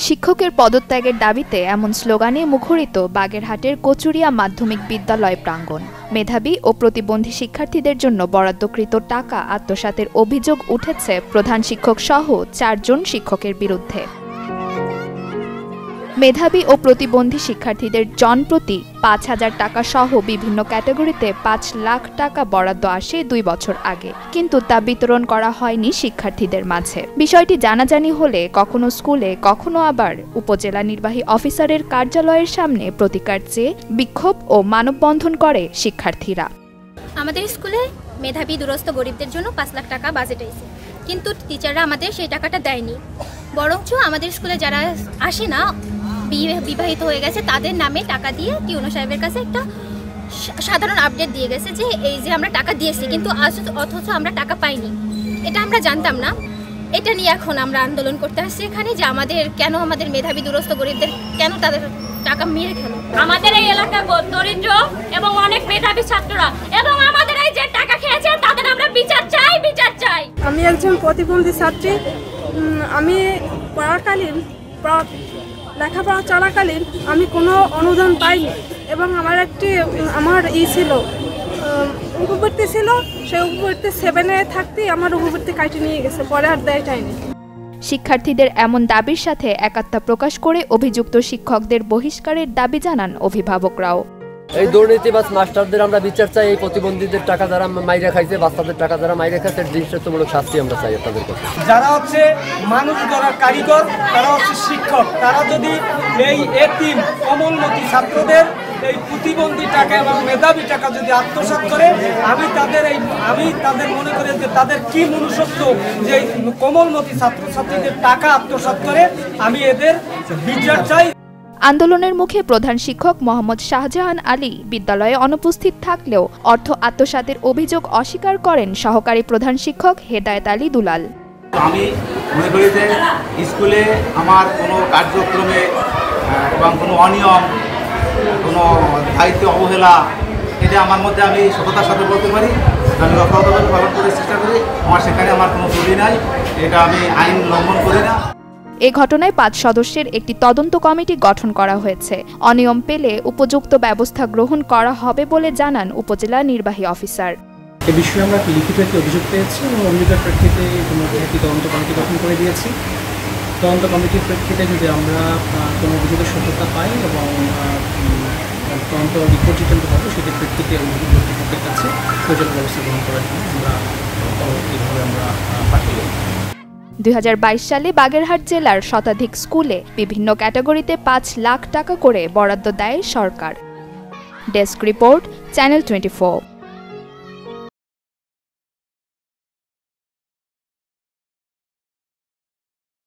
শিক্ষকের পদত্যাগের দাবিতে এমন স্লোগানে মুখরিত বাগেরহাটের কচুরিয়া মাধ্যমিক বিদ্যালয় প্রাঙ্গণ। মেধাবী ও প্রতিবন্ধী শিক্ষার্থীদের জন্য বরাদ্দকৃত টাকা আত্মসাতের অভিযোগ উঠেছে প্রধান শিক্ষক সহ ৪ জন শিক্ষকের বিরুদ্ধে। মেধাবী ও প্রতিবন্ধী শিক্ষার্থীদের জনপ্রতি ৫,০০০ টাকা সহ বিভিন্ন ক্যাটাগরিতে ৫ লাখ টাকা বরাদ্দ আসে ২ বছর আগে, কিন্তু তা বিতরণ করা হয়নি শিক্ষার্থীদের মাঝে। বিষয়টি জানাজানি হলে কখনো স্কুলে, কখনো আবার উপজেলা নির্বাহী অফিসারের কার্যালয়ের সামনে প্রতিকার চেয়ে বিক্ষোভ ও মানববন্ধন করে শিক্ষার্থীরা। আমাদের স্কুলে মেধাবী দুরস্থ গরিবদের জন্য ৫ লাখ টাকা বাজেট হয়েছে, কিন্তু টিচাররা আমাদের সেই টাকাটা দেয়নি। বরঞ্চ আমাদের স্কুলে যারা আসে না, বিবাহিত হয়ে গেছে, তাদের নামে টাকা দিয়ে টিউনো সাহেবের কাছে একটা সাধারণ আপডেট দিয়ে গেছে যে এই যে আমরা টাকা দিয়েছি, কিন্তু অথচ আমরা টাকা পাইনি। এটা আমরা জানতাম না। এটা নিয়ে এখন আমরা আন্দোলন করতে আসছি এখানে, যে আমাদের মেধাবী দুরস্থ গরিবদের কেন তাদের টাকা মেরে খেলো। আমাদের এই এলাকা দরিদ্র এবং অনেক মেধাবী ছাত্ররা এবং আমাদের এই যে টাকা খেয়েছে তাদের আমরা বিচার চাই। আমি একজন প্রতিবন্ধী ছাত্রী। আমি লেখাপড়া চলাকালীন আমি কোনো অনুদান পাইনি, এবং আমার ছিল উপবৃত্তি ছিল, সেই উপবৃত্তি 7-এ থাকতেই আমার উপবৃত্তি কাটে নিয়ে গেছে, পরে আর দেয় চাইনি। শিক্ষার্থীদের এমন দাবির সাথে একাত্মতা প্রকাশ করে অভিযুক্ত শিক্ষকদের বহিষ্কারের দাবি জানান অভিভাবকরাও। এই দুর্নীতিবাজ মাস্টারদের আমরা বিচার চাই। এই প্রতিবন্ধীদের টাকা যারা মাইরা খাইছে, বাচ্চাদের টাকা যারা মাইরা খাইছে, দৃষ্টান্তমূলক শাস্তি আমরা চাই তাদের কাছে। যারা হচ্ছে মানুষ গড়ার কারিগর, তারা হচ্ছে শিক্ষক, তারা যদি এই এতিম কোমলমতি ছাত্রদের এই প্রতিবন্ধী টাকা এবং মেধাবী টাকা যদি আত্মসাৎ করে, আমি তাদের মনে করি যে তাদের কি মনুষ্যত্ব যে কোমলমতি ছাত্রছাত্রীদের টাকা আত্মসাৎ করে, আমি এদের বিচার চাই। আন্দোলনের মুখে প্রধান শিক্ষক মোহাম্মদ শাহজাহান আলী বিদ্যালয়ে অনুপস্থিত থাকলেও অর্থ আত্মসাতের অভিযোগ অস্বীকার করেন সহকারী প্রধান শিক্ষক হেদায়েত আলী দুলাল। আমি মনে করি যে স্কুলে আমার কোনো কার্যক্রমে এবং কোনো অনিয়ম, কোনো দায়িত্ব অবহেলা, এটা আমার মধ্যে আমি সততার সাথে বলতে পারি। আমি যথাযথভাবে পালন করার চেষ্টা করি। সেখানে আমার কোনো ত্রুটি নাই, এটা আমি আইন লঙ্ঘন করি না। এ ঘটনায় ৫ সদস্যের একটি তদন্ত কমিটি গঠন করা হয়েছে। অনিয়ম পেলে উপযুক্ত ব্যবস্থা গ্রহণ করা হবে বলে জানান উপজেলা নির্বাহী অফিসার। এ বিষয়ে আমরা লিখিত একটি অভিযোগ পেয়েছি এবং অভিযোগের প্রেক্ষিতে একটি তদন্ত কমিটি গঠন করে দিয়েছি। তদন্ত কমিটির প্রেক্ষিতে যদি আমরা কোনো অভিযোগের সত্যতা পাই এবং তদন্ত রিপোর্ট যেটা হবে, সেটির প্রেক্ষিতে অভিযোগ কর্তৃপক্ষের কাছে প্রয়োজনীয় ব্যবস্থা গ্রহণ করার জন্য আমরা পরবর্তীভাবে আমরা পাঠিয়ে দেব। ২০২২ সালে বাগেরহাট জেলার শতাধিক স্কুলে বিভিন্ন ক্যাটাগরিতে ৫ লাখ টাকা করে বরাদ্দ দেয় সরকার। Desk report, channel 24।